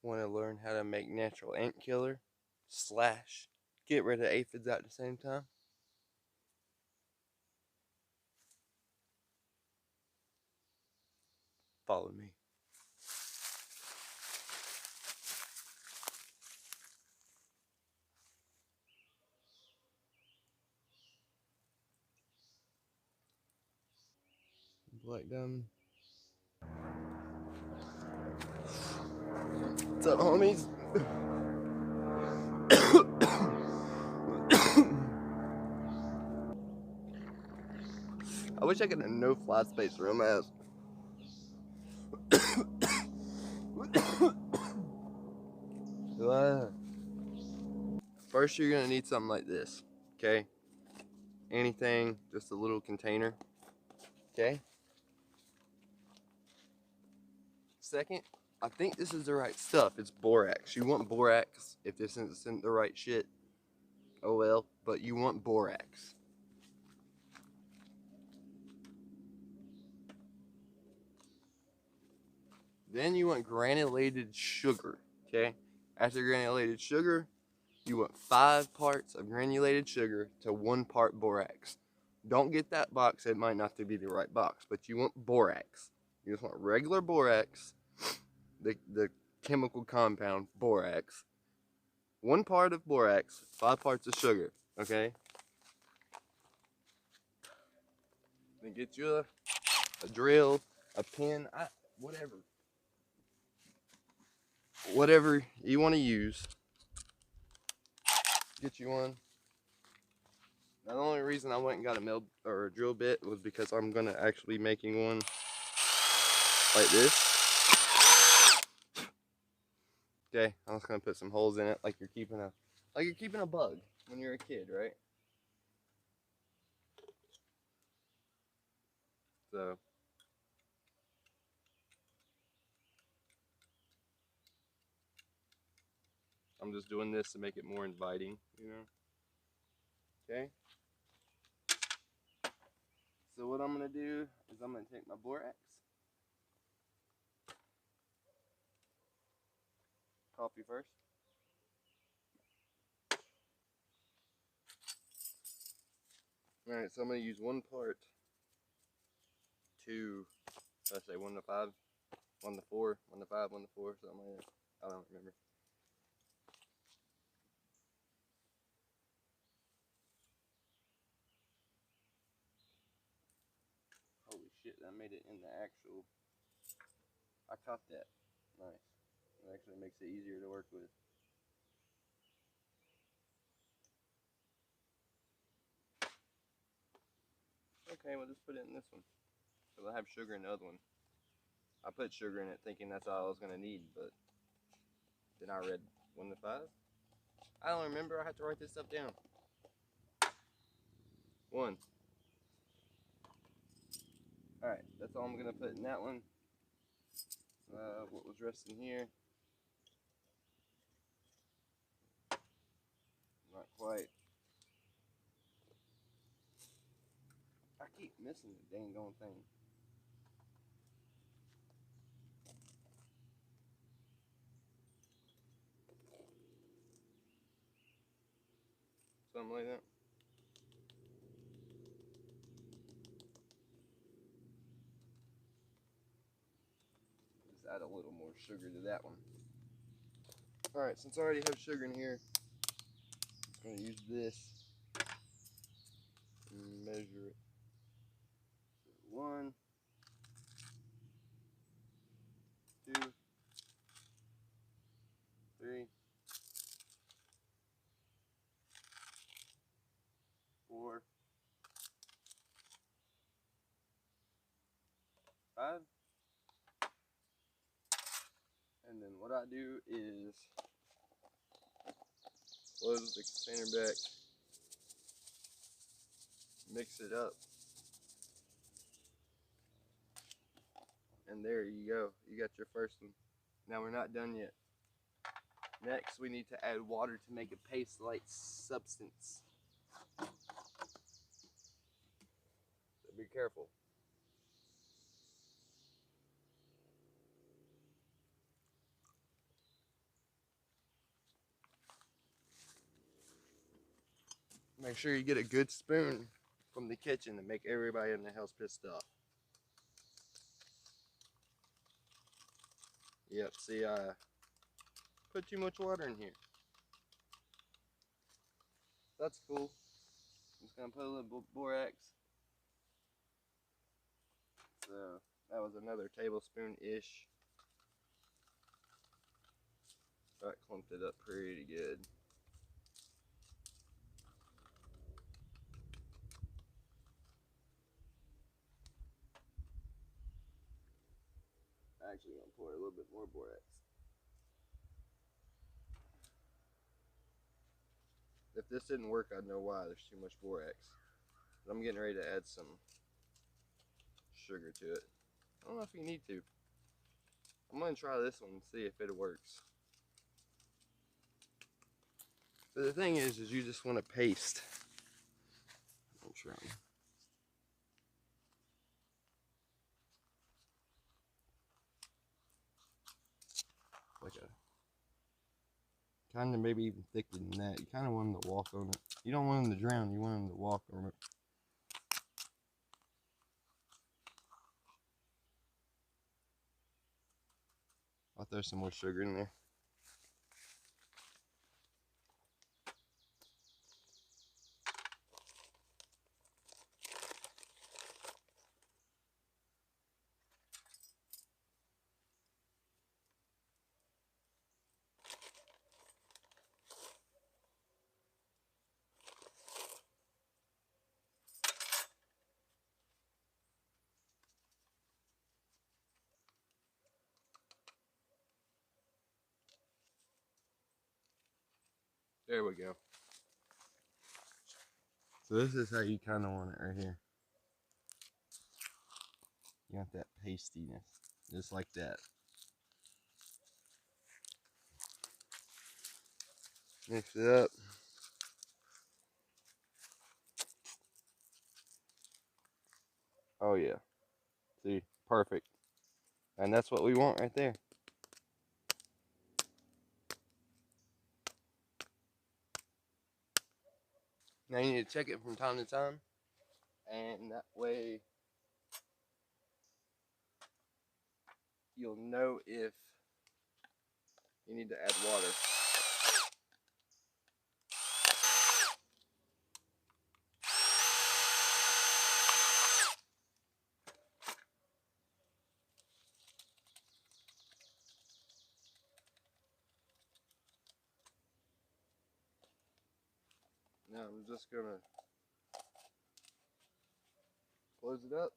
want to learn how to make natural ant killer / get rid of aphids at the same time, follow me. Black diamond. What's up, homies? I wish I could have no fly space real mask. First, you're gonna need something like this, okay? Anything, just a little container, okay? Second, I think this is the right stuff. It's borax. You want borax. If this isn't the right shit, oh well, but you want borax. Then you want granulated sugar, okay? After granulated sugar, you want 5 parts of granulated sugar to 1 part borax. Don't get that box. It might not be the right box, but you want borax. You just want regular borax, the chemical compound borax. 1 part of borax, 5 parts of sugar, okay? Then get you a drill, a pen, whatever you want to use. Get you one. Now, the only reason I went and got a mill or a drill bit was because I'm gonna actually be making one like this. Okay, I'm just gonna put some holes in it like you're keeping a bug when you're a kid, right? So I'm just doing this to make it more inviting, you know? Okay? So what I'm gonna do is I'm gonna take my borax, coffee first. Alright, so I'm gonna use 1 part to, let's say 1 to 5, 1 to 4, 1 to 5, 1 to 4, something like that. I don't remember. Holy shit, that made it in the actual, I caught that. Nice. It actually makes it easier to work with. Okay, we'll just put it in this one. Because I have sugar in the other one. I put sugar in it thinking that's all I was going to need, but then I read 1 to 5. I don't remember. I have to write this stuff down. 1. Alright, that's all I'm going to put in that one. What was resting here? Not quite. I keep missing the dang on thing. Something like that. Just add a little more sugar to that one. Alright, since I already have sugar in here, I'm going to use this and measure it. 1, 2, 3, 4, 5. And then what I do is close the container back, mix it up, and there you go. You got your first one. Now we're not done yet. Next, we need to add water to make a paste-like substance. So be careful. Make sure you get a good spoon from the kitchen to make everybody in the house pissed off. Yep, see, I put too much water in here. That's cool. I'm just gonna put a little borax. So that was another tablespoon-ish. That clumped it up pretty good. Actually, gonna pour a little bit more borax. If this didn't work, I'd know why. There's too much borax. But I'm getting ready to add some sugar to it. I don't know if you need to. I'm gonna try this one and see if it works. So the thing is you just want to paste. I'm trying. Like a kind of maybe even thicker than that. You kind of want them to walk on it. You don't want them to drown. You want them to walk on it. I'll throw some more sugar in there. There we go. So this is how you kind of want it right here. You want that pastiness, just like that. Mix it up. Oh yeah. See, perfect. And that's what we want right there. Now you need to check it from time to time, and that way you'll know if you need to add water. Now I'm just gonna close it up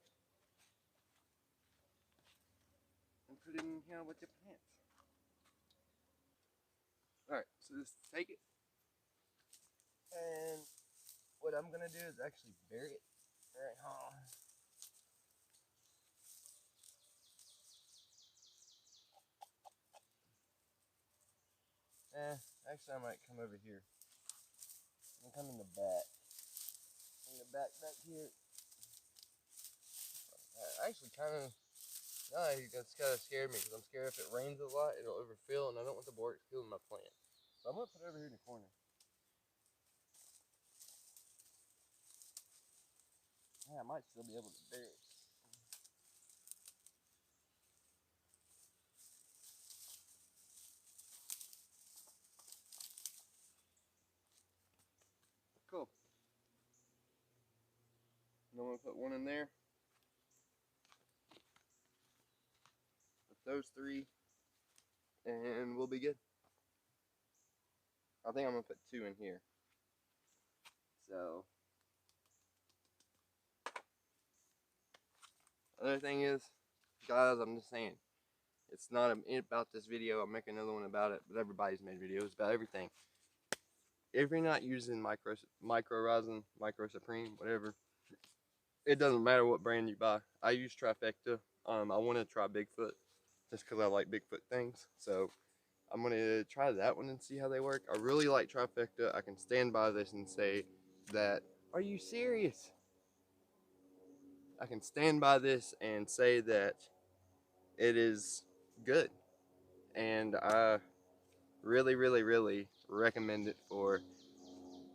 and put it in here with your plants. Alright, so just take it, and what I'm gonna do is actually bury it right home. Actually I might come over here. I'm gonna come in the back. In the back here. Actually kind of, no, that's kind of scared me because I'm scared if it rains a lot, it'll overfill, and I don't want the borax killing my plant. So I'm gonna put it over here in the corner. Yeah, I might still be able to bury it. Cool. And I'm gonna put one in there. With those three, and we'll be good. I think I'm gonna put two in here. So, other thing is, guys, I'm just saying, it's not about this video. I'll make another one about it, but everybody's made videos about everything. If you're not using micro rosin, micro supreme, whatever, it doesn't matter what brand you buy. I use Trifecta. I want to try Bigfoot just because I like Bigfoot things. So I'm going to try that one and see how they work. I really like Trifecta. I can stand by this and say that, are you serious? I can stand by this and say that it is good. And I really, really, really recommend it for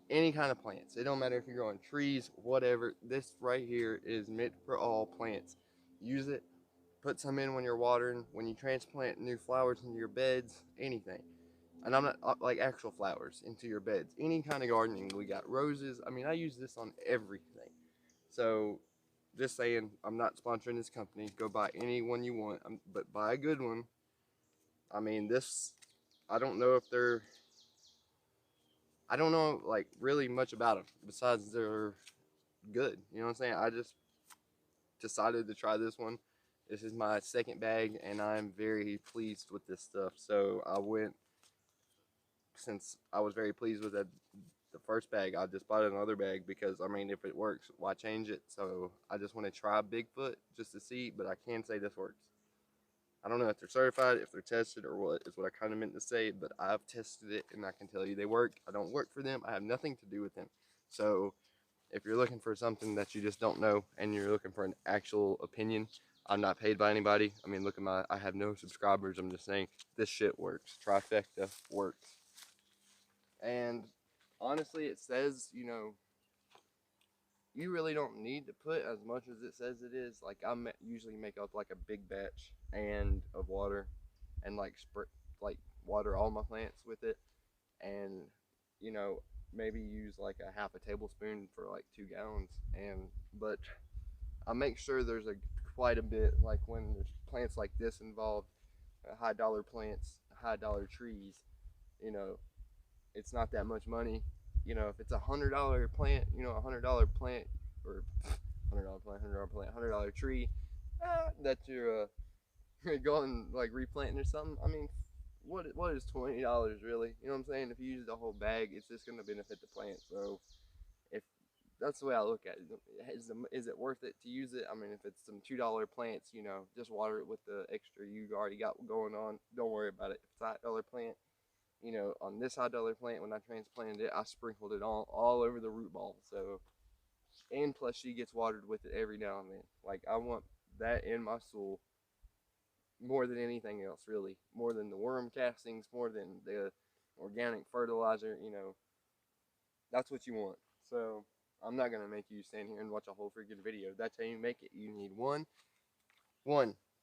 any kind of plants. It don't matter if you're growing trees, whatever. This right here is meant for all plants. Use it. Put some in when you're watering, when you transplant new flowers into your beds, anything. And I'm not like actual flowers into your beds. Any kind of gardening. We got roses. I mean, I use this on everything. So, just saying, I'm not sponsoring this company. Go buy any one you want, but buy a good one. I mean, this, I don't know if they're, I don't know like really much about them besides they're good. You know what I'm saying? I just decided to try this one. This is my second bag, and I'm very pleased with this stuff. So I went, since I was very pleased with the first bag, I just bought another bag because, I mean, if it works, why change it? So I just want to try Bigfoot just to see, but I can say this works. I don't know if they're certified, if they're tested, or what is what I kind of meant to say, but I've tested it, and I can tell you they work. I don't work for them. I have nothing to do with them. So if you're looking for something that you just don't know and you're looking for an actual opinion, I'm not paid by anybody. I mean, look at I have no subscribers. I'm just saying this shit works. Trifecta works. And honestly, it says, you know, you really don't need to put as much as it says it is. Like, usually make up like a big batch of water and like water all my plants with it. And, you know, maybe use like a half a tablespoon for like 2 gallons. But I make sure there's quite a bit, like when there's plants like this involved, high dollar plants, high dollar trees, you know, it's not that much money. You know, if it's $100 plant, you know, $100 plant, or $100 plant, $100 tree, that you're going like replanting or something. I mean, what is $20 really? You know what I'm saying? If you use the whole bag, it's just gonna benefit the plant. So if that's the way I look at it, is it worth it to use it? I mean, if it's some $2 plants, you know, just water it with the extra you already got going on. Don't worry about it. If it's a $5 plant, you know, on this $5 plant, when I transplanted it, I sprinkled it all over the root ball. So, and plus she gets watered with it every now and then. Like, I want that in my soil more than anything else, really. More than the worm castings, more than the organic fertilizer, you know. That's what you want. So, I'm not going to make you stand here and watch a whole freaking video. That's how you make it. You need one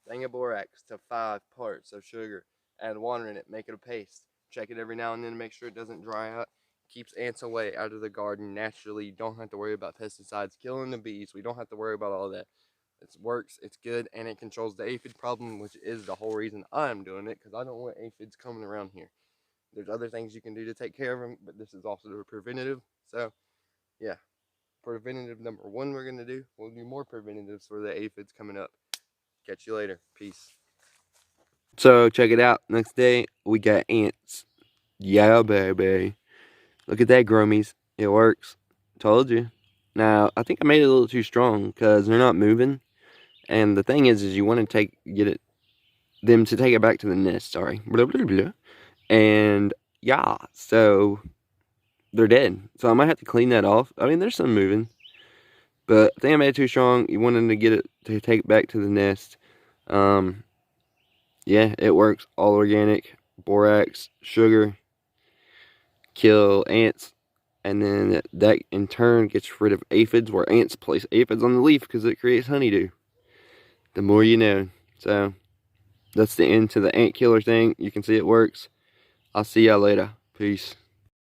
thing of borax to 5 parts of sugar. Add water in it. Make it a paste. Check it every now and then to make sure it doesn't dry out. Keeps ants away out of the garden naturally. You don't have to worry about pesticides killing the bees. We don't have to worry about all that. It works, it's good, and it controls the aphid problem, which is the whole reason I'm doing it, because I don't want aphids coming around here. There's other things you can do to take care of them, but this is also the preventative. So, yeah. Preventative number 1 we're going to do. We'll do more preventatives for the aphids coming up. Catch you later. Peace. So, check it out. Next day, we got ants. Yeah, baby. Look at that, grummies. It works. Told you. Now, I think I made it a little too strong because they're not moving. And the thing is you want to get them to take it back to the nest. Sorry. Blah, blah, blah. And yeah, so they're dead. So I might have to clean that off. I mean, there's some moving. But I think I made it too strong. You want them to get it to take it back to the nest. Yeah, it works. All organic, borax, sugar, kill ants. And then that in turn gets rid of aphids, where ants place aphids on the leaf because it creates honeydew. The more you know. So that's the end to the ant killer thing. You can see it works. I'll see y'all later. Peace.